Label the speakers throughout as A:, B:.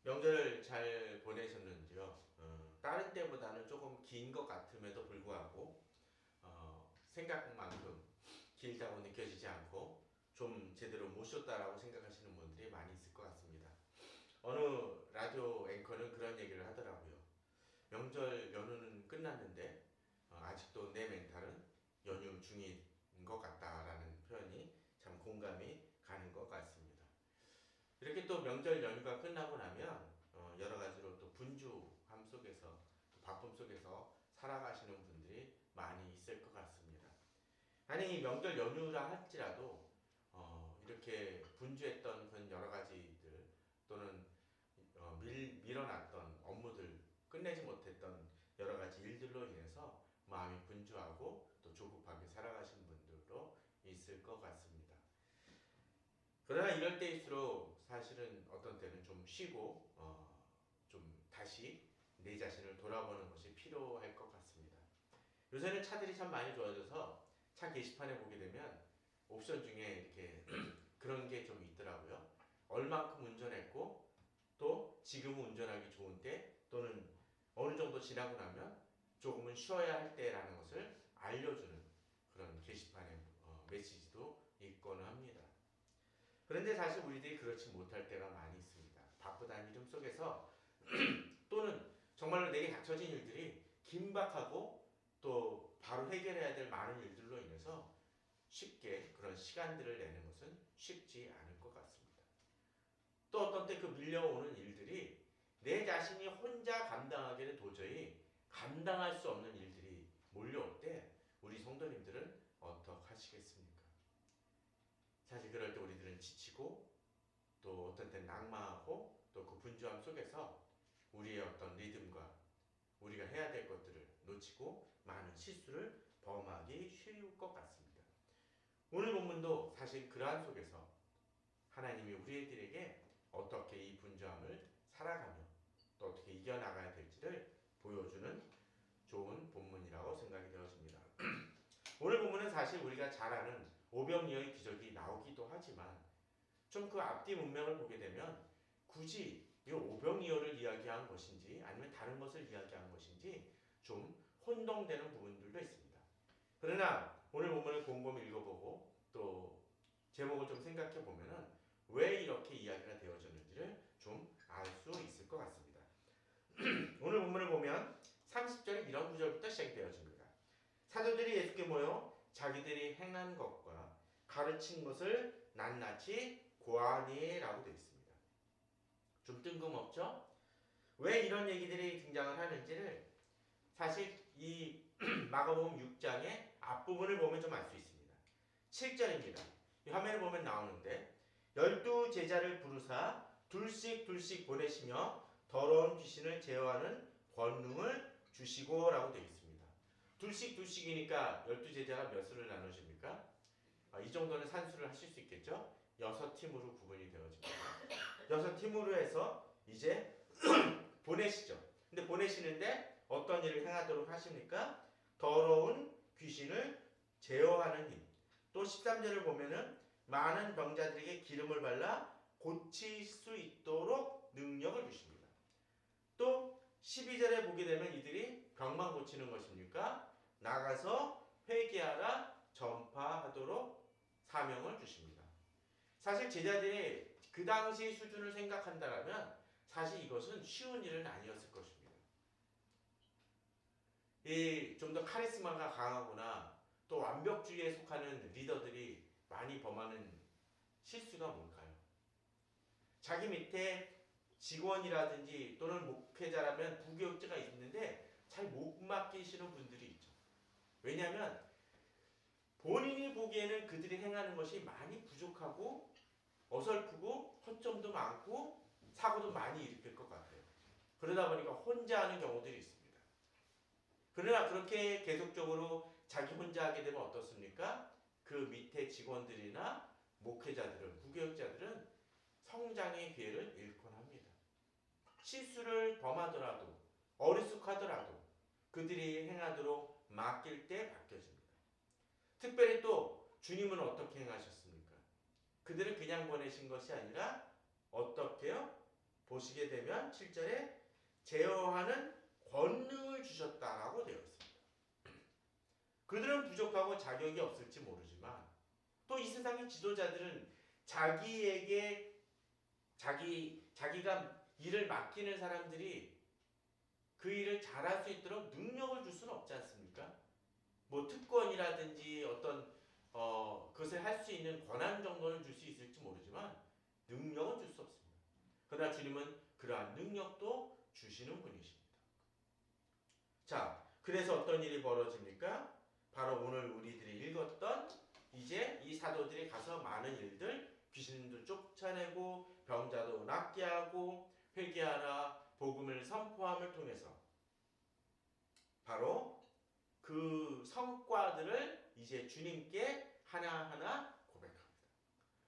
A: 명절 잘 보내셨는지요? 다른 때보다는 조금 긴 것 같음에도 불구하고 생각만큼 길다고 느껴지지 않고 좀 제대로 못 쉬었다라고 생각하시는 분들이 많이 있을 것 같습니다. 어느 라디오 앵커는 그런 얘기를 하더라고요. 명절 연휴는 끝났는데 아직도 내 멘탈은 연휴 중인 것 같다라는 표현이 참 공감이 가는 것 같습니다. 이렇게 또 명절 연휴가 끝나고 나면 여러 가지로 또 분주함 속에서 또 바쁨 속에서 살아가시는 분들이 많이 있을 것 같습니다. 아니 명절 연휴라 할지라도 이렇게 분주했던 그런 여러 가지들 또는 밀어놨던 업무들 끝내지 못했던 여러 가지 일들로 인해서 마음이 분주하고 또 조급하게 살아가시는 분들도 있을 것 같습니다. 그러나 이럴 때일수록 사실은 어떤 때는 좀 쉬고 좀 다시 내 자신을 돌아보는 것이 필요할 것 같습니다. 요새는 차들이 참 많이 좋아져서 차 게시판에 보게 되면 옵션 중에 이렇게 그런 게 좀 있더라고요. 얼만큼 운전했고 또 지금은 운전하기 좋은데 또는 어느 정도 지나고 나면 조금은 쉬어야 할 때라는 것을 알려주는 그런 게시판의 메시지도 있거나 합니다. 그런데 사실 우리들이 그렇지 못할 때가 많이 있습니다. 바쁘다는 이름 속에서 또는 정말로 내게 닥쳐진 일들이 긴박하고 또 바로 해결해야 될 많은 일들로 인해서 쉽게 그런 시간들을 내는 것은 쉽지 않을 것 같습니다. 또 어떤 때 그 밀려오는 일들이 내 자신이 혼자 감당하기는 도저히 감당할 수 없는 일들이 몰려올 때 우리 성도님들은 어떻게 하시겠습니까? 사실 그럴 때 우리들은 지치고 또 어떤 때는 낙마하고 또 그 분주함 속에서 우리의 어떤 리듬과 우리가 해야 될 것들을 놓치고 많은 실수를 범하기 쉬울 것 같습니다. 오늘 본문도 사실 그러한 속에서 하나님이 우리들에게 어떻게 이 분주함을 살아가며 또 어떻게 이겨나가야 될지를 보여주는 좋은 본문이라고 생각이 되어집니다. 오늘 본문은 사실 우리가 잘 아는 오병이어의 기적이 나오기도 하지만 좀 그 앞뒤 문맥을 보게 되면 굳이 이 오병이어를 이야기한 것인지 아니면 다른 것을 이야기한 것인지 좀 혼동되는 부분들도 있습니다. 그러나 오늘 본문을 곰곰이 읽어보고 또 제목을 좀 생각해 보면은 왜 이렇게 이야기가 되어졌는지를 좀 알 수 있을 것 같습니다. 오늘 본문을 보면 30절에 이런 구절부터 시작되어집니다. 사도들이 예수께 모여 자기들이 행한 것과 가르친 것을 낱낱이 고하니라고 되어 있습니다. 좀 뜬금없죠? 왜 이런 얘기들이 등장을 하는지를 사실 이 마가복음 6장의 앞부분을 보면 좀 알 수 있습니다. 7절입니다. 이 화면을 보면 나오는데 12제자를 부르사 둘씩 보내시며 더러운 귀신을 제어하는 권능을 주시고라고 되어 있습니다. 둘씩이니까 12제자가 몇 수를 나누십니까? 이 정도는 산수를 하실 수 있겠죠? 6팀으로 구분이 되어집니다. 6팀으로 해서 이제 보내시죠. 근데 보내시는데 어떤 일을 행하도록 하십니까? 더러운 귀신을 제어하는 힘. 또 13절을 보면은 많은 병자들에게 기름을 발라 고칠 수 있도록 능력을 주십니다. 또 12절에 보게 되면 이들이 병만 고치는 것입니까? 나가서 회개하라 전파하도록 사명을 주십니다. 사실 제자들이 그 당시 수준을 생각한다면 사실 이것은 쉬운 일은 아니었을 것입니다. 이 좀 더 카리스마가 강하거나 또 완벽주의에 속하는 리더들이 많이 범하는 실수가 뭘까요? 자기 밑에 직원이라든지 또는 목회자라면 부교육자가 있는데 잘 못 맡기시는 분들이 있죠. 왜냐하면 본인이 보기에는 그들이 행하는 것이 많이 부족하고 어설프고 허점도 많고 사고도 많이 일으킬 것 같아요. 그러다 보니까 혼자 하는 경우들이 있습니다. 그러나 그렇게 계속적으로 자기 혼자 하게 되면 어떻습니까? 그 밑에 직원들이나 목회자들은, 부교육자들은 성장의 기회를 잃곤 합니다. 실수를 범하더라도 어리숙하더라도 그들이 행하도록 맡길 때 맡겨집니다. 특별히 또 주님은 어떻게 행하셨습니까? 그들을 그냥 보내신 것이 아니라 어떻게요? 보시게 되면 7절에 제어하는 권능을 주셨다라고 되어 있습니다. 그들은 부족하고 자격이 없을지 모르지만 또 이 세상의 지도자들은 자기가 일을 맡기는 사람들이 그 일을 잘할 수 있도록 능력을 줄 수는 없지 않습니까? 뭐 특권이라든지 어떤 그것을 할 수 있는 권한 정도는 줄 수 있을지 모르지만 능력은 줄 수 없습니다. 그러나 주님은 그러한 능력도 주시는 분이십니다. 자, 그래서 어떤 일이 벌어집니까? 바로 오늘 우리들이 읽었던 이제 이 사도들이 가서 많은 일들, 귀신도 쫓아내고 병자도 낫게 하고 회개하라 복음을 선포함을 통해서 바로 그 성과들을 이제 주님께 하나하나 고백합니다.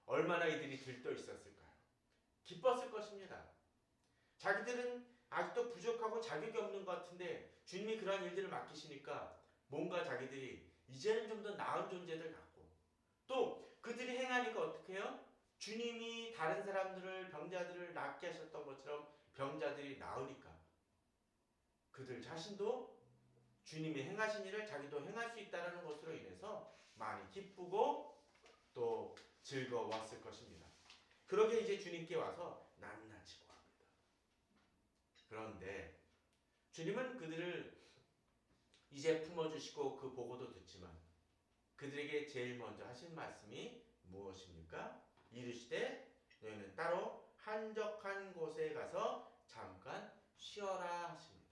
A: 얼마나 이들이 들떠 있었을까요? 기뻤을 것입니다. 자기들은 아직도 부족하고 자격이 없는 것 같은데 주님이 그러한 일들을 맡기시니까 뭔가 자기들이 이제는 좀 더 나은 존재들 같고 또 그들이 행하니까 어떻게 해요? 주님이 다른 사람들을 병자들을 낫게 하셨던 것처럼 병자들이 나으니까 그들 자신도 주님이 행하신 일을 자기도 행할 수 있다는 것으로 인해서 많이 기쁘고 또 즐거웠을 것입니다. 그러게 이제 주님께 와서 낱낱이 구합니다. 그런데 주님은 그들을 이제 품어주시고 그 보고도 듣지만 그들에게 제일 먼저 하신 말씀이 무엇입니까? 이르시되 너희는 따로 한적한 곳에 가서 잠깐 쉬어라 하십니다.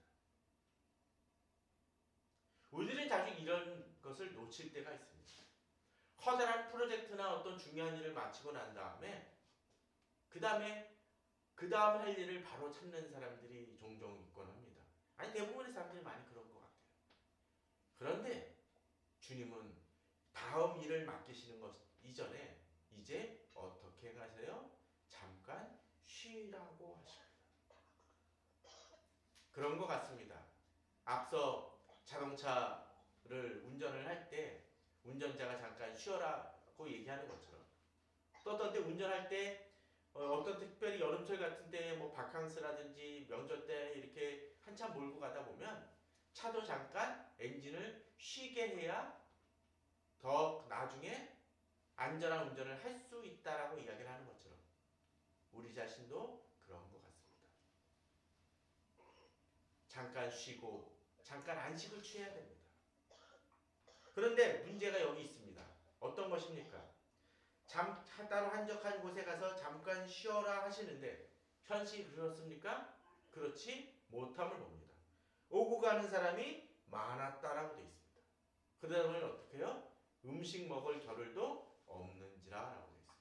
A: 우리들은 자주 이런 것을 놓칠 때가 있습니다. 커다란 프로젝트나 어떤 중요한 일을 마치고 난 다음에 그 다음 할 일을 바로 찾는 사람들이 종종 있곤 합니다. 아니 대부분의 사람들이 많이 그런 것 같아요. 그런데 주님은 다음 일을 맡기시는 것 이전에 이제 어떻게 가세요? 잠깐 쉬라고 하십니다. 그런 것 같습니다. 앞서 자동차를 운전을 할 때 운전자가 잠깐 쉬어라고 얘기하는 것처럼 또 어떤 때 운전할 때 어떤 특별히 여름철 같은 때 뭐 바캉스라든지 명절 때 이렇게 한참 몰고 가다 보면 차도 잠깐 엔진을 쉬게 해야 더 나중에 안전한 운전을 할 수 있다라고 이야기를 하는 것처럼 우리 자신도 그런 것 같습니다. 잠깐 쉬고 잠깐 안식을 취해야 됩니다. 그런데 문제가 여기 있습니다. 어떤 것입니까? 따로 한적한 곳에 가서 잠깐 쉬어라 하시는데 현실이 그렇습니까? 그렇지 못함을 봅니다. 오고 가는 사람이 많았다라고 되어 있습니다. 그 다음에 어떻게 해요? 음식 먹을 겨를도 없는지라라고 되어 있습니다.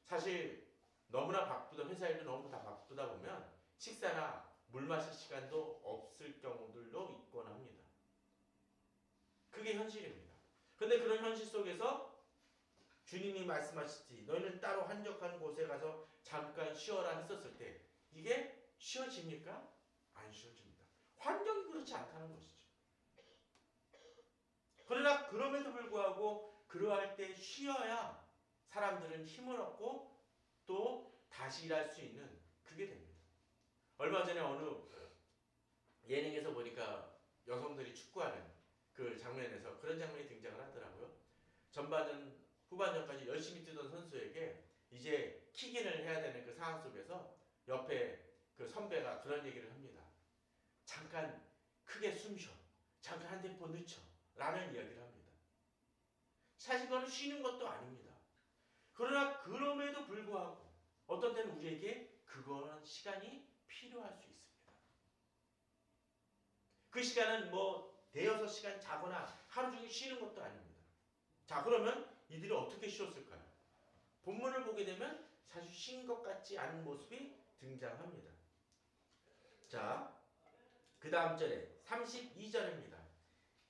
A: 사실 너무나 바쁘다 회사 일도 너무 다 바쁘다 보면 식사나 물 마실 시간도 없을 경우들도 있곤 합니다. 그게 현실입니다. 그런데 그런 현실 속에서 주님이 말씀하시지 너희는 따로 한적한 곳에 가서 잠깐 쉬어라 했었을 때 이게 쉬어집니까? 안 쉬어집니다. 환경이 그렇지 않다는 것이죠. 그러나 그럼에도 불구하고 그러할 때 쉬어야 사람들은 힘을 얻고 또 다시 일할 수 있는 그게 됩니다. 얼마 전에 어느 예능에서 보니까 여성들이 축구하는 그 장면에서 그런 장면이 등장을 하더라고요. 전반전 후반전까지 열심히 뛰던 선수에게 이제 킥인을 해야 되는 그 상황 속에서 옆에 그 선배가 그런 얘기를 합니다. 잠깐 크게 숨 쉬어. 잠깐 한 템포 늦춰. 라는 이야기를 합니다. 사실 그건 쉬는 것도 아닙니다. 그러나 그럼에도 불구하고 어떤 때는 우리에게 그거는 시간이 필요할 수 있습니다. 그 시간은 뭐 대여섯 시간 자거나 하루 종일 쉬는 것도 아닙니다. 자, 그러면 이들이 어떻게 쉬었을까요? 본문을 보게 되면 사실 쉰 것 같지 않은 모습이 등장합니다. 자, 그 다음 절에 32절입니다.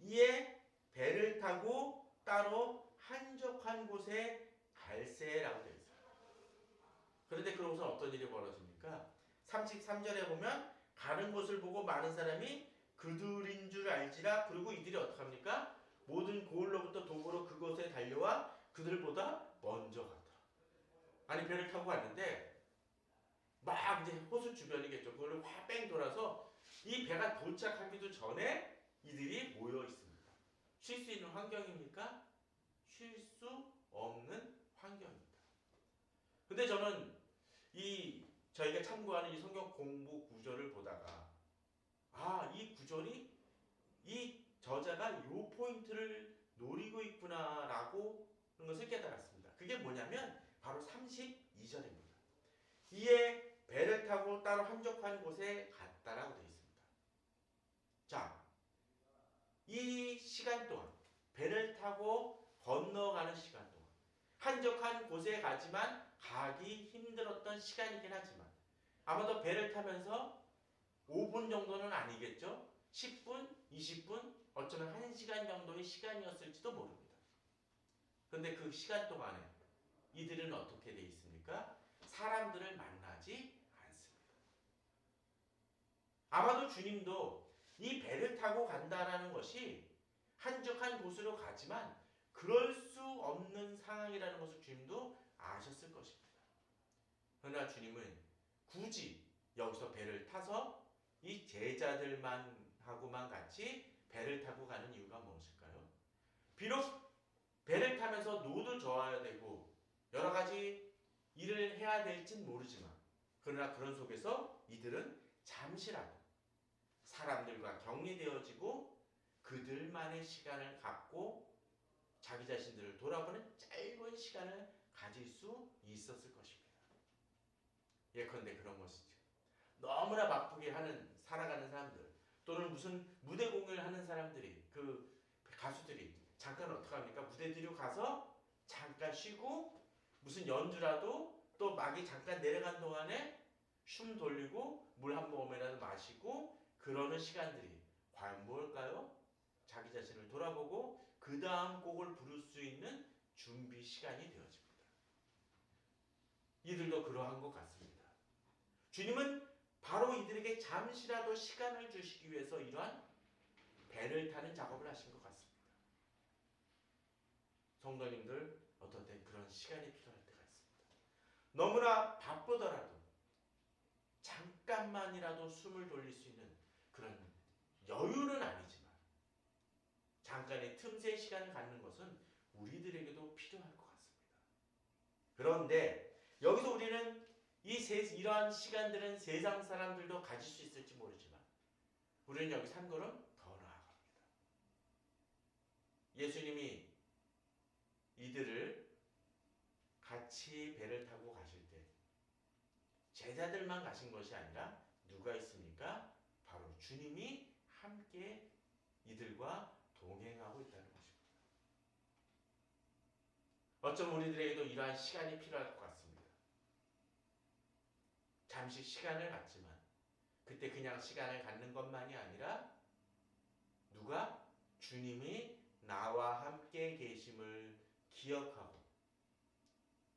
A: 이에 배를 타고 따로 한적한 곳에 갈새라고 되어 있어요. 그런데 그러고서 어떤 일이 벌어집니까? 33절에 보면 가는 곳을 보고 많은 사람이 그들인 줄 알지라. 그리고 이들이 어떻게 합니까? 모든 고을로부터 도보로 그곳에 달려와 그들보다 먼저 가더라. 아니 배를 타고 갔는데 막 에마우스 주변이겠죠. 그걸 화뺑 돌아서 이 배가 도착하기도 전에 이들이 모여 있습니다. 쉴 수 있는 환경입니까? 쉴 수 없는 환경입니다. 근데 저는 이 저희가 참고하는 이 성경 공부 구절을 보다가 이 구절이 이 저자가 요 포인트를 노리고 있구나라고 하는 것을 깨달았습니다. 그게 뭐냐면 바로 32절입니다. 이에 배를 타고 따로 한적한 곳에 갔다라고 되어 있습니다. 자, 이 시간 동안 배를 타고 건너가는 시간 동안 한적한 곳에 가지만 가기 힘들었던 시간이긴 하지만 아마도 배를 타면서 5분 정도는 아니겠죠? 10분, 20분, 어쩌면 1시간 정도의 시간이었을지도 모릅니다. 그런데 그 시간 동안에 이들은 어떻게 돼 있습니까? 사람들을 만나지 않습니다. 아마도 주님도 이 배를 타고 간다라는 것이 한적한 곳으로 가지만 그럴 수 없는 상황이라는 것을 주님도 아셨을 것입니다. 그러나 주님은 굳이 여기서 배를 타서 이 제자들만 하고만 같이 배를 타고 가는 이유가 무엇일까요? 비록 배를 타면서 노도 저어야 되고 여러 가지 일을 해야 될진 모르지만 그러나 그런 속에서 이들은 잠시라도 사람들과 격리되어지고 그들만의 시간을 갖고 자기 자신들을 돌아보는 짧은 시간을 가질 수 있었을 것입니다. 예컨대 그런 것이죠. 너무나 바쁘게 살아가는 사람들 또는 무슨 무대 공연을 하는 사람들이 그 가수들이 잠깐 어떻게 합니까? 무대 뒤로 가서 잠깐 쉬고 무슨 연주라도 또 막이 잠깐 내려간 동안에 숨 돌리고 물 한 모금이라도 마시고 그러는 시간들이 과연 뭘까요? 자기 자신을 돌아보고 그 다음 곡을 부를 수 있는 준비 시간이 되어집니다. 이들도 그러한 것 같습니다. 주님은 바로 이들에게 잠시라도 시간을 주시기 위해서 이러한 배를 타는 작업을 하신 것 같습니다. 성도님들 어떤 때 그런 시간이 필요할 때가 있습니다. 너무나 바쁘더라도 잠깐만이라도 숨을 돌릴 수 있는 그런 여유는 아니지만 잠깐의 틈새 시간을 갖는 것은 우리들에게도 필요할 것 같습니다. 그런데 여기서 우리는 이러한 시간들은 세상 사람들도 가질 수 있을지 모르지만 우리는 여기서 한 걸음 더 나아갑니다. 예수님이 이들을 같이 배를 타고 가실 때 제자들만 가신 것이 아니라 누가 있습니까? 바로 주님이 함께 이들과 동행하고 있다는 것입니다. 어쩌면 우리들에게도 이러한 시간이 필요할 것 같습니다. 잠시 시간을 갖지만 그때 그냥 시간을 갖는 것만이 아니라 누가? 주님이 나와 함께 계심을 기억하고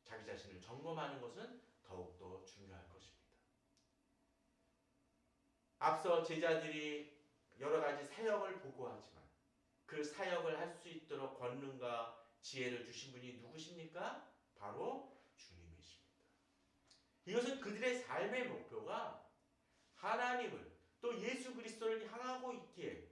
A: 자기 자신을 점검하는 것은 더욱더 중요할 것입니다. 앞서 제자들이 여러 가지 사역을 보고하지만 그 사역을 할 수 있도록 권능과 지혜를 주신 분이 누구십니까? 바로 주님이십니다. 이것은 그들의 삶의 목표가 하나님을 또 예수 그리스도를 향하고 있기에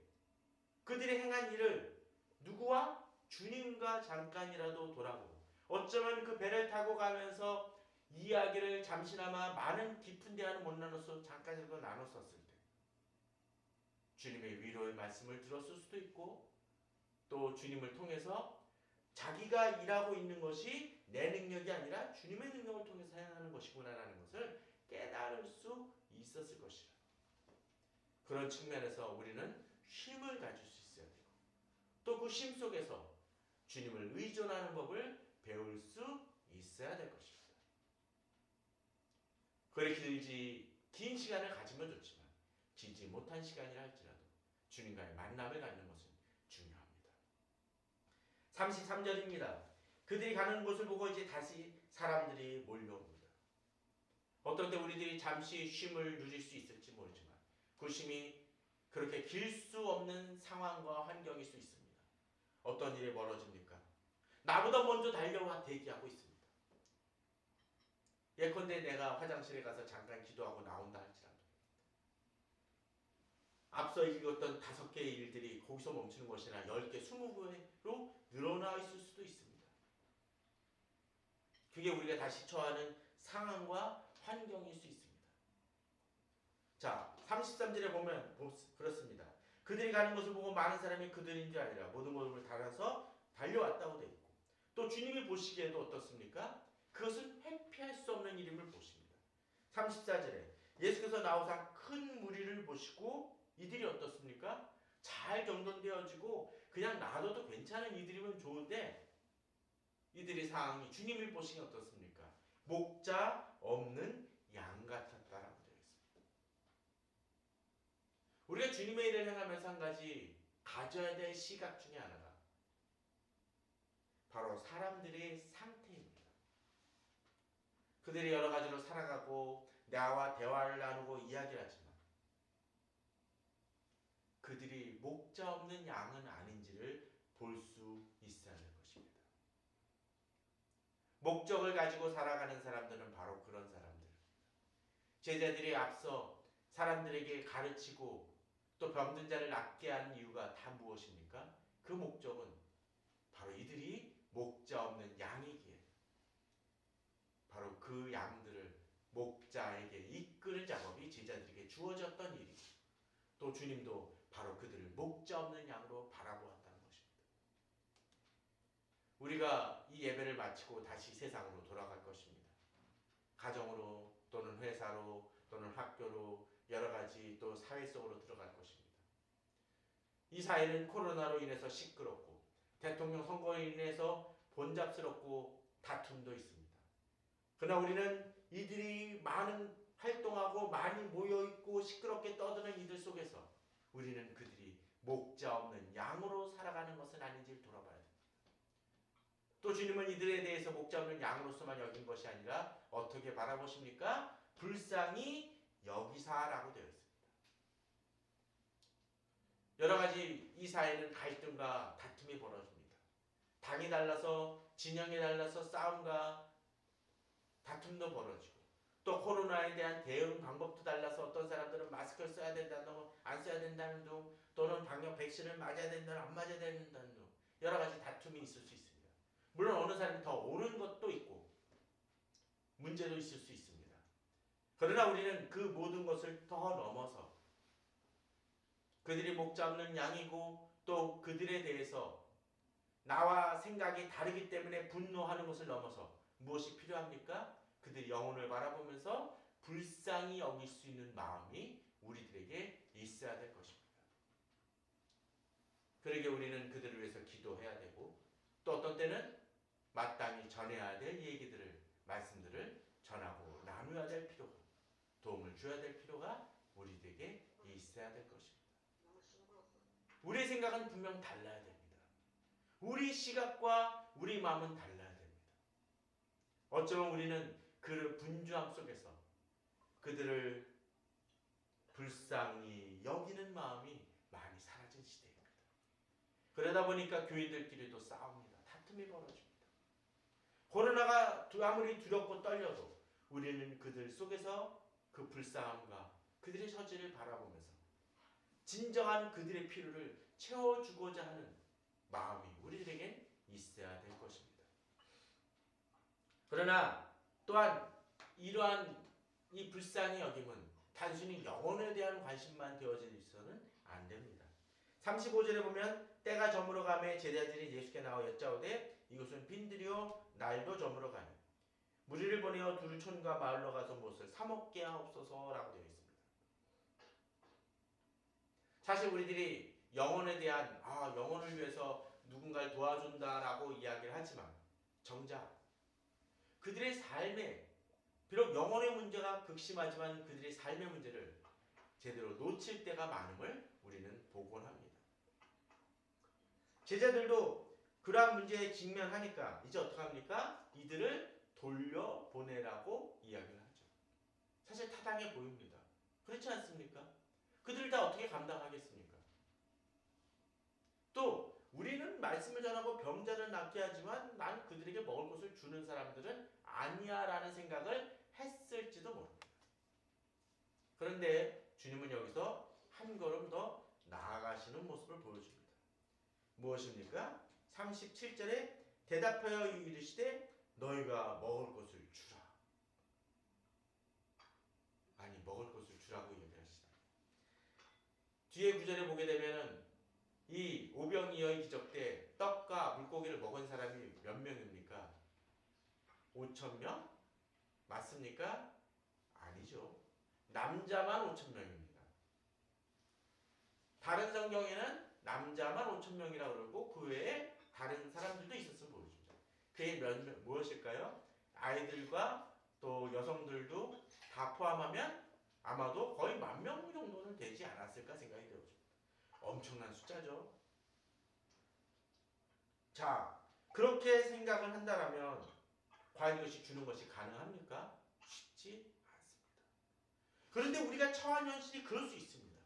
A: 그들이 행한 일을 누구와? 주님과 잠깐이라도 돌아보고 어쩌면 그 배를 타고 가면서 이야기를 잠시나마 많은 깊은 대화는 못 나눠서 잠깐이라도 나눴었을 때 주님의 위로의 말씀을 들었을 수도 있고 또 주님을 통해서 자기가 일하고 있는 것이 내 능력이 아니라 주님의 능력을 통해서 행하는 것이구나라는 것을 깨달을 수 있었을 것이라. 그런 측면에서 우리는 힘을 가질 수 있어야 되고 또 그 힘 속에서 주님을 의존하는 법을 배울 수 있어야 될 것입니다. 그렇게 긴 시간을 가지면 좋지만 길지 못한 시간이라 할지라도 주님과의 만남을 갖는 것은 중요합니다. 33절입니다. 그들이 가는 곳을 보고 이제 다시 사람들이 몰려옵니다. 어떤 때 우리들이 잠시 쉼을 누릴 수 있을지 모르지만 그 쉼이 그렇게 길 수 없는 상황과 환경일 수 있습니다. 어떤 일이 벌어집니까? 나보다 먼저 달려와 대기하고 있습니다. 예컨대 내가 화장실에 가서 잠깐 기도하고 나온다 할지라도 앞서 읽었던 5개의 일들이 거기서 멈추는 것이나 10개, 20개로 늘어나 있을 수도 있습니다. 그게 우리가 다시 처하는 상황과 환경일 수 있습니다. 자, 33절에 보면 그렇습니다. 그들이 가는 것을 보고 많은 사람이 그들인 줄 아니라 모든 것을 달아서 달려왔다고 되어 있고, 또 주님이 보시기에도 어떻습니까? 그것은 회피할 수 없는 일임을 보십니다. 34절에 예수께서 나오사 큰 무리를 보시고 이들이 어떻습니까? 잘 경건되어지고 그냥 놔둬도 괜찮은 이들이면 좋은데 이들의 상황이 주님을 보시기 어떻습니까? 목자 없는 양 같았다라고 되어 있습니다. 우리가 주님의 일을 행하면서 한 가지 가져야 될 시각 중에 하나가 바로 사람들의 상태입니다. 그들이 여러 가지로 살아가고 나와 대화를 나누고 이야기를 하지만 그들이 목자 없는 양은 아닌지를 볼 수 있어야 할 것입니다. 목적을 가지고 살아가는 사람들은 바로 그런 사람들입니다. 제자들이 앞서 사람들에게 가르치고 또 병든 자를 낫게 하는 이유가 다 무엇입니까? 그 목적은 바로 이들이 목자 없는 양이기에 바로 그 양들을 목자에게 이끄는 작업이 제자들에게 주어졌던 일이고 또 주님도 바로 그들을 목자 없는 양으로 바라보았다는 것입니다. 우리가 이 예배를 마치고 다시 세상으로 돌아갈 것입니다. 가정으로 또는 회사로 또는 학교로 여러 가지 또 사회 속으로 들어갈 것입니다. 이 사회는 코로나로 인해서 시끄럽고 대통령 선거로 인해서 번잡스럽고 다툼도 있습니다. 그러나 우리는 이들이 많은 활동하고 많이 모여있고 시끄럽게 떠드는 이들 속에서 우리는 그들이 목자 없는 양으로 살아가는 것은 아닌지를 돌아봐야 됩니다. 또 주님은 이들에 대해서 목자 없는 양으로서만 여긴 것이 아니라 어떻게 바라보십니까? 불쌍히 여기사라고 되어 있습니다. 여러 가지 이 사회는 갈등과 다툼이 벌어집니다. 당이 달라서 진영이 달라서 싸움과 다툼도 벌어지고 또 코로나에 대한 대응 방법도 달라서 어떤 사람들은 마스크를 써야 된다는 둥, 안 써야 된다는 둥, 또는 방역 백신을 맞아야 된다는 안 맞아야 된다는 둥 여러 가지 다툼이 있을 수 있습니다. 물론 어느 사람이 더 옳은 것도 있고 문제도 있을 수 있습니다. 그러나 우리는 그 모든 것을 더 넘어서 그들이 목자 없는 양이고 또 그들에 대해서 나와 생각이 다르기 때문에 분노하는 것을 넘어서 무엇이 필요합니까? 그들이 영혼을 바라보면서 불쌍히 여길 수 있는 마음이 우리들에게 있어야 될 것입니다. 그러기에 우리는 그들을 위해서 기도해야 되고 또 어떤 때는 마땅히 전해야 될 얘기들을 말씀들을 전하고 나누어야 될 필요가 도움을 줘야 될 필요가 우리들에게 있어야 될 것입니다. 우리의 생각은 분명 달라야 됩니다. 우리 시각과 우리 마음은 달라야 됩니다. 어쩌면 우리는 그 분주함 속에서 그들을 불쌍히 여기는 마음이 많이 사라진 시대입니다. 그러다 보니까 교인들끼리도 싸웁니다. 다툼이 벌어집니다. 코로나가 아무리 두렵고 떨려도 우리는 그들 속에서 그 불쌍함과 그들의 처지를 바라보면서 진정한 그들의 필요를 채워주고자 하는 마음이 우리들에겐 있어야 될 것입니다. 그러나 또한 이러한 이 불쌍히 여김은 단순히 영혼에 대한 관심만 되어져서는 안 됩니다. 35절에 보면 때가 저물어 가매 제자들이 예수께 나와 여짜오되 이곳은 빈들이요 날도 저물어 가니 무리를 보내어 두루 촌과 마을로 가서 무엇을 사 먹게 하옵소서라고 되어 있습니다. 사실 우리들이 영혼에 대한 영혼을 위해서 누군가를 도와준다라고 이야기를 하지만 정작 그들의 삶에 비록 영혼의 문제가 극심하지만 그들의 삶의 문제를 제대로 놓칠 때가 많음을 우리는 보곤 합니다. 제자들도 그러한 문제에 직면하니까 이제 어떻게 합니까? 이들을 돌려보내라고 이야기를 하죠. 사실 타당해 보입니다. 그렇지 않습니까? 그들을 다 어떻게 감당하겠습니까? 또 우리는 말씀을 전하고 병자를 낫게 하지만 난 그들에게 먹을 것을 주는 사람들은 아니야 라는 생각을 했을지도 모릅니다. 그런데 주님은 여기서 한 걸음 더 나아가시는 모습을 보여줍니다. 무엇입니까? 37절에 대답하여 이르시되 너희가 먹을 것을 주라. 아니 먹을 것을 주라고 얘기하시다. 뒤에 구절에 보게 되면은 이 오병이어의 기적 때 떡과 물고기를 먹은 사람이 몇 명입니까? 5,000명? 맞습니까? 아니죠. 남자만 5,000명입니다. 다른 성경에는 남자만 5,000명이라고 그러고 그 외에 다른 사람들도 있었으면 보여줍니다. 그게 무엇일까요? 아이들과 또 여성들도 다 포함하면 아마도 거의 10,000명 정도는 되지 않았을까 생각이 되어집니다. 엄청난 숫자죠. 자, 그렇게 생각을 한다면 과연 이것이 주는 것이 가능합니까? 쉽지 않습니다. 그런데 우리가 처한 현실이 그럴 수 있습니다.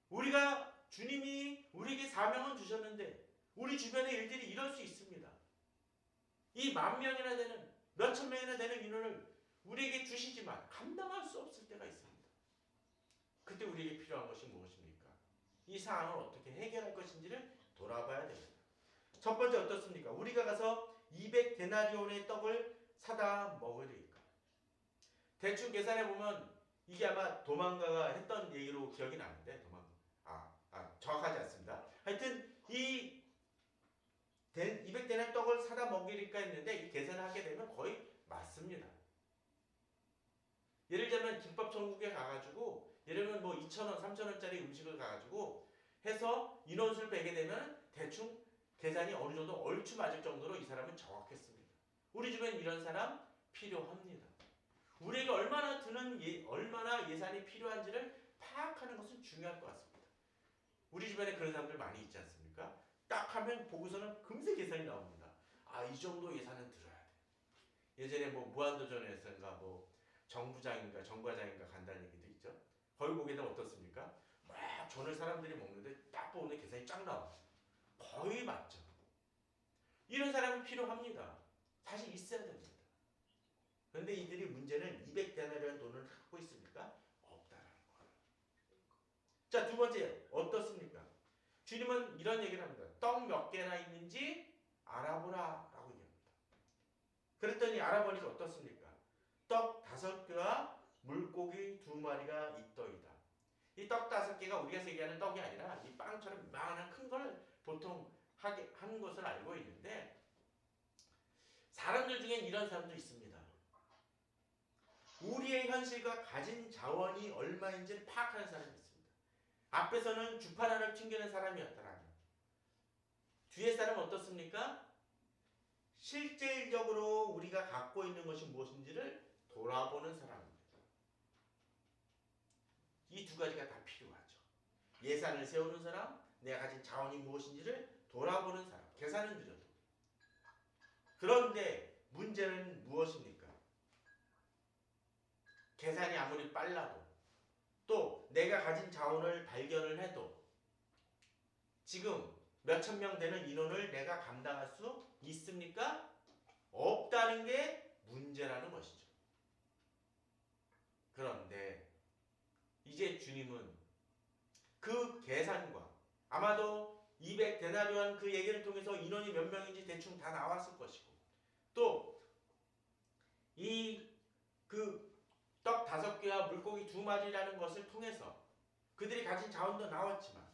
A: 우리가 주님이 우리에게 사명을 주셨는데 우리 주변의 일들이 이럴 수 있습니다. 이 10,000명이나 되는 몇천 명이나 되는 인원을 우리에게 주시지만 감당할 수 없을 때가 있습니다. 그때 우리에게 필요한 것이 무엇입니까? 이 상황을 어떻게 해결할 것인지를 돌아봐야 됩니다. 첫 번째 어떻습니까? 우리가 가서 200데나리온의 떡을 사다 먹어야 되니까. 대충 계산해 보면 이게 아마 도망가가 했던 얘기로 기억이 나는데 정확하지 않습니다. 하여튼 이 200데나리온 떡을 사다 먹이니까 했는데 이 계산을 하게 되면 거의 맞습니다. 예를 들면 김밥 천국에 가가지고 예를 들면 뭐 2,000원, 3,000원짜리 음식을 가가지고 해서 인원수를 빼게 되면 대충 계산이 어느 정도 얼추 맞을 정도로 이 사람은 정확했습니다. 우리 주변에 이런 사람 필요합니다. 우리에게 얼마나 예산이 필요한지를 파악하는 것은 중요할 것 같습니다. 우리 주변에 그런 사람들 많이 있지 않습니까? 딱 하면 보고서는 금세 계산이 나옵니다. 이 정도 예산은 들어야 돼. 예전에 뭐 무한도전에서인가 뭐 정과장인가 간다는 얘기도 있죠. 거기 보게 되면 어떻습니까? 막 전을 사람들이 먹는데 딱 보는데 계산이 쫙 나와. 거의 맞죠. 이런 사람은 필요합니다. 사실 있어야 됩니다. 그런데 이들이 문제는 200데나리온 돈을 갖고 있습니까? 없다라는 거예요. 자, 두 번째 어떻습니까? 주님은 이런 얘기를 합니다. 떡 몇 개나 있는지 알아보라 라고 얘기합니다. 그랬더니 알아보니까 어떻습니까? 떡 5개와 물고기 2마리가 있더이다. 이 떡 5개가 우리가 얘기하는 떡이 아니라 이 빵처럼 이만한 큰 걸 보통 하는 것을 알고 있는데 사람들 중엔 이런 사람도 있습니다. 우리의 현실과 가진 자원이 얼마인지를 파악하는 사람이 있습니다. 앞에서는 주파라를 튕기는 사람이었더라면 뒤에 사람은 어떻습니까? 실질적으로 우리가 갖고 있는 것이 무엇인지를 돌아보는 사람입니다. 이 두 가지가 다 필요하죠. 예산을 세우는 사람, 내가 가진 자원이 무엇인지를 돌아보는 사람, 계산은 느려도. 그런데 문제는 무엇입니까? 계산이 아무리 빨라도 또 내가 가진 자원을 발견을 해도 지금 몇천 명 되는 인원을 내가 감당할 수 있습니까? 없다는 게 문제라는 것이죠. 그런데 이제 주님은 그 계산과 아마도 200데나리온 그 얘기를 통해서 인원이 몇 명인지 대충 다 나왔을 것이고 또 이 그 떡 5개와 물고기 2마리라는 것을 통해서 그들이 가진 자원도 나왔지만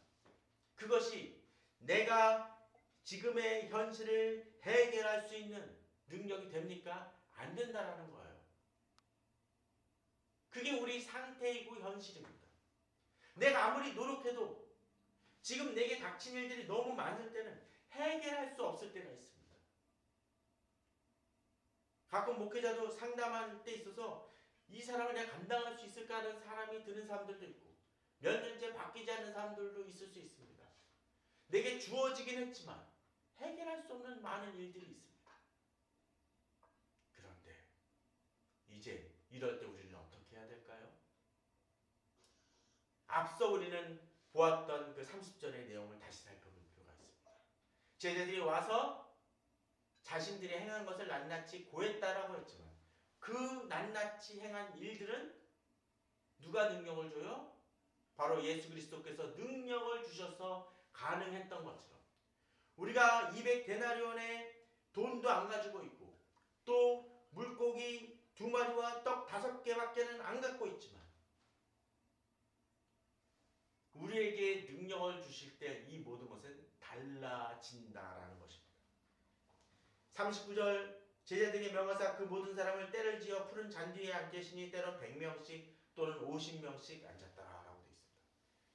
A: 그것이 내가 지금의 현실을 해결할 수 있는 능력이 됩니까? 안 된다라는 거예요. 그게 우리 상태이고 현실입니다. 내가 아무리 노력해도 지금 내게 닥친 일들이 너무 많을 때는 해결할 수 없을 때가 있습니다. 가끔 목회자도 상담할 때 있어서 이 사람을 내가 감당할 수 있을까 하는 사람이 드는 사람들도 있고 몇 년째 바뀌지 않는 사람들도 있을 수 있습니다. 내게 주어지긴 했지만 해결할 수 없는 많은 일들이 있습니다. 그런데 이제 이럴 때 우리는 어떻게 해야 될까요? 앞서 우리는 보았던 그 30절의 내용을 다시 살펴볼 필요가 있습니다. 제자들이 와서 자신들이 행한 것을 낱낱이 고했다라고 했지만 그 낱낱이 행한 일들은 누가 능력을 줘요? 바로 예수 그리스도께서 능력을 주셔서 가능했던 것처럼 우리가 200데나리온의 돈도 안 가지고 있고 또 물고기 2마리와 떡 5개밖에는 안 갖고 있지만 우리에게 능력을 주실 때 이 모든 것은 달라진다라는 것입니다. 39절 제자들에게 명하사 그 모든 사람을 때를 지어 푸른 잔디에 앉으시니 때론 100명씩 또는 50명씩 앉았다라고 되어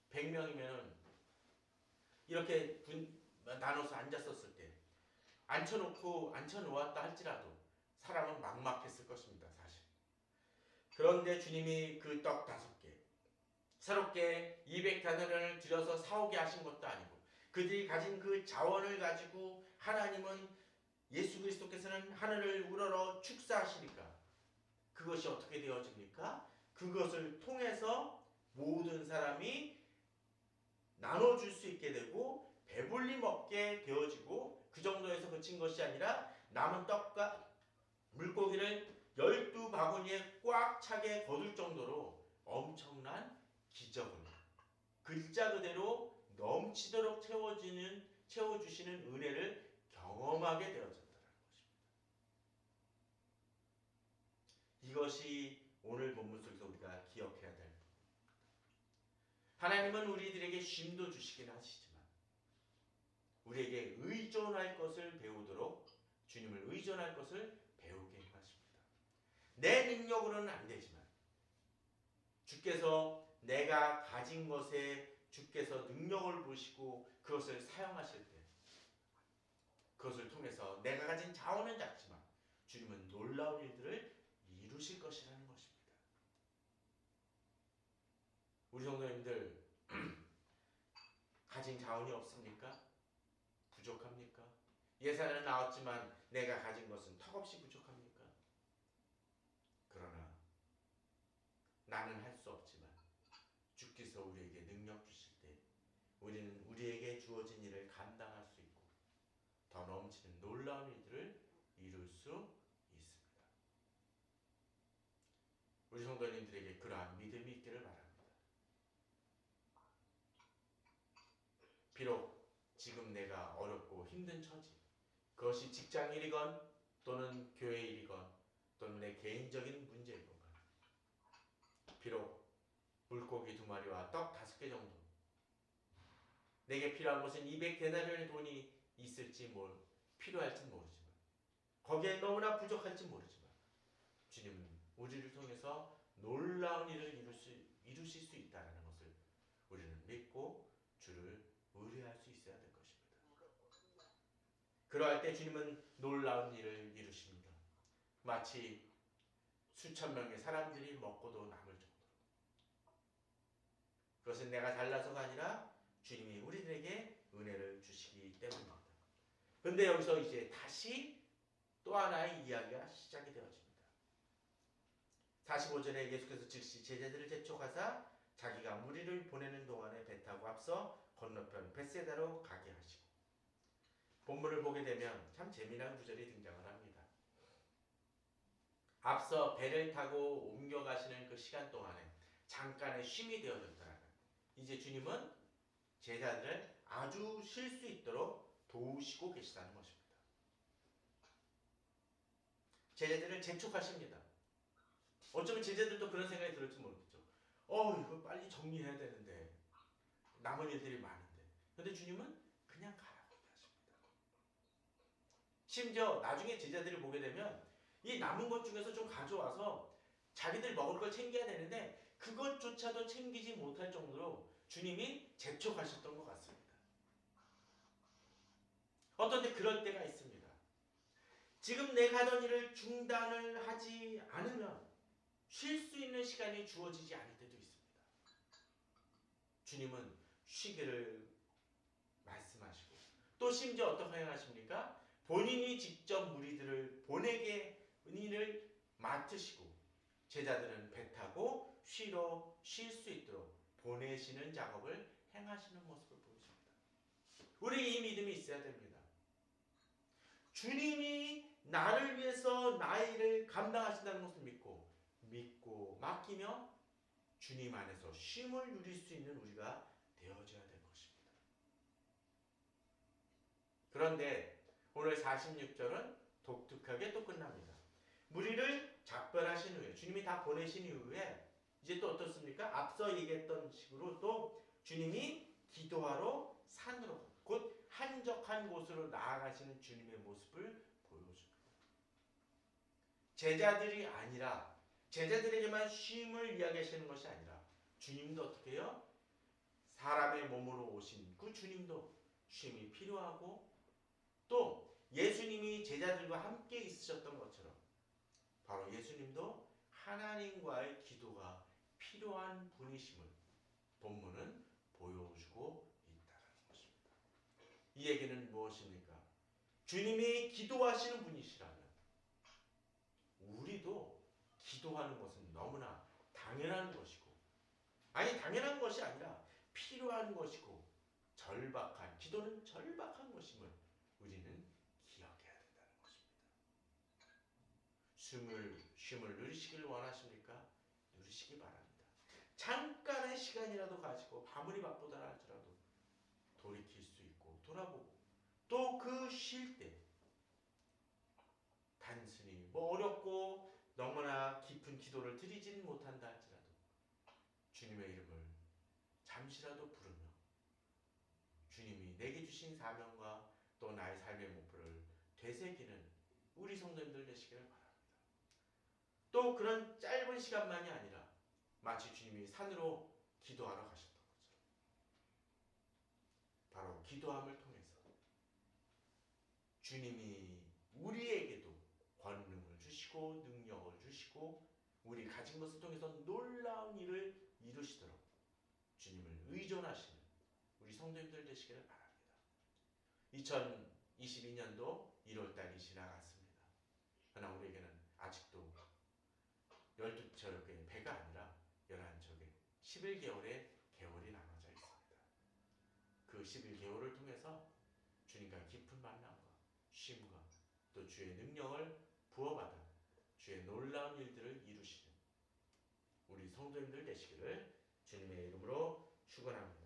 A: 있습니다. 100명이면 이렇게 나눠서 앉았었을 때 앉혀놓았다 할지라도 사람은 막막했을 것입니다. 사실. 그런데 주님이 그 떡 5개 새롭게 200데나리온을 들여서 사오게 하신 것도 아니고 그들이 가진 그 자원을 가지고 하나님은 예수 그리스도께서는 하늘을 우러러 축사하시니까 그것이 어떻게 되어집니까? 그것을 통해서 모든 사람이 나눠줄 수 있게 되고 배불리 먹게 되어지고 그 정도에서 그친 것이 아니라 남은 떡과 물고기를 12바구니에 꽉 차게 거둘 정도로 엄청난 기적을 글자 그대로 넘치도록 채워주시는 은혜를 경험하게 되어졌다는 것입니다. 이것이 오늘 본문 속에서 우리가 기억해야 될 하나님은 우리들에게 쉼도 주시긴 하시지만 우리에게 의존할 것을 배우도록 주님을 의존할 것을 배우게 하십니다. 내 능력으로는 안 되지만 주께서 내가 가진 것에 주께서 능력을 보시고 그것을 사용하실 때 그것을 통해서 내가 가진 자원은 작지만 주님은 놀라운 일들을 이루실 것이라는 것입니다. 우리 성도님들 가진 자원이 없습니까? 부족합니까? 예산은 나왔지만 내가 가진 것은 턱없이 부족합니까? 그러나 나는 할 수 없지만 주께서 우리에게 능력 주실 때 우리는 우리에게 주어진 일을 감당할 수 있고 더 넘치는 놀라운 일들을 이룰 수 있습니다. 우리 성도님들에게 그러한 믿음이 있기를 바랍니다. 비록 지금 내가 어렵고 힘든 처지, 그것이 직장 일이건 또는 교회 일이건 또는 내 개인적인 문제이건 비록 물고기 2마리와 떡 5개 정도 내게 필요한 것은 200데나리온의 돈이 있을지 필요할지 모르지만 거기에 너무나 부족할지 모르지만 주님은 우리를 통해서 놀라운 일을 이루실 수 있다는 것을 우리는 믿고 주를 의뢰할 수 있어야 될 것입니다. 그러할 때 주님은 놀라운 일을 이루십니다. 마치 수천 명의 사람들이 먹고도 남을 정도로. 그것은 내가 잘나서가 아니라 주님이 우리들에게 은혜를 주시기 때문입니다. 그런데 여기서 이제 다시 또 하나의 이야기가 시작이 되어집니다. 45절에 예수께서 즉시 제자들을 재촉하사 자기가 무리를 보내는 동안에 배 타고 앞서 건너편 벳세다로 가게 하시고 본문을 보게 되면 참 재미난 구절이 등장을 합니다. 앞서 배를 타고 옮겨가시는 그 시간 동안에 잠깐의 쉼이 되어졌다는 이제 주님은 제자들을 아주 쉴 수 있도록 도우시고 계시다는 것입니다. 제자들을 재촉하십니다. 어쩌면 제자들도 그런 생각이 들을지 모르겠죠. 이거 빨리 정리해야 되는데 남은 일들이 많은데 근데 주님은 그냥 가라고 하십니다. 심지어 나중에 제자들을 보게 되면 이 남은 것 중에서 좀 가져와서 자기들 먹을 걸 챙겨야 되는데 그것조차도 챙기지 못할 정도로 주님이 재촉하셨던 것 같습니다. 어떤데 그럴 때가 있습니다. 지금 내가 하던 일을 중단을 하지 않으면 쉴 수 있는 시간이 주어지지 않을 때도 있습니다. 주님은 쉬기를 말씀하시고 또 심지어 어떻게 행하십니까? 본인이 직접 무리들을 보내게 은혜를 맡으시고 제자들은 배 타고 쉴 수 있도록 보내시는 작업을 행하시는 모습을 보여줍니다. 우리 이 믿음이 있어야 됩니다. 주님이 나를 위해서 나의 일을 감당하신다는 것을 믿고 맡기며 주님 안에서 쉼을 누릴 수 있는 우리가 되어져야 될 것입니다. 그런데 오늘 46절은 독특하게 또 끝납니다. 무리를 작별하신 후에 주님이 다 보내신 이후에 이제 또 어떻습니까? 앞서 얘기했던 식으로 또 주님이 기도하러 산으로 곧 한적한 곳으로 나아가시는 주님의 모습을 보여줍니다. 제자들이 아니라 제자들에게만 쉼을 이야기하시는 것이 아니라 주님도 어떻게 해요? 사람의 몸으로 오신 그 주님도 쉼이 필요하고 또 예수님이 제자들과 함께 있으셨던 것처럼 바로 예수님도 하나님과의 기도가 필요한 분이심을 본문은 보여주고 있다는 것입니다. 이 얘기는 무엇입니까? 주님이 기도하시는 분이시라면 우리도 기도하는 것은 너무나 당연한 것이고 당연한 것이 아니라 필요한 것이고 기도는 절박한 것임을 우리는 기억해야 된다는 것입니다. 쉼을 누리시길 원하십니까? 누리시기 바랍니다. 잠깐의 시간이라도 가지고 아무리 바쁘다 할지라도 돌이킬 수 있고 돌아보고 또 그 쉴 때 단순히 어렵고 너무나 깊은 기도를 드리지는 못한다 할지라도 주님의 이름을 잠시라도 부르며 주님이 내게 주신 사명과 또 나의 삶의 목표를 되새기는 우리 성도님들 되시기를 바랍니다. 또 그런 짧은 시간만이 아니라 마치 주님이 산으로 기도하러 가셨던 것처럼 바로 기도함을 통해서 주님이 우리에게도 권능을 주시고 능력을 주시고 우리 가진 것을 통해서 놀라운 일을 이루시도록 주님을 의존하시는 우리 성도님들 되시기를 바랍니다. 2022년도 1월달이 지나갔습니다. 그러나 우리에게는 아직도 12척의 배가 아니라 11척의 11개월의 개월이 나눠져 있습니다. 그 11개월을 통해서 주님과 깊은 만남과 쉼과 또 주의 능력을 부어받아 주의 놀라운 일들을 이루시는 우리 성도님들 되시기를 주님의 이름으로 축원합니다.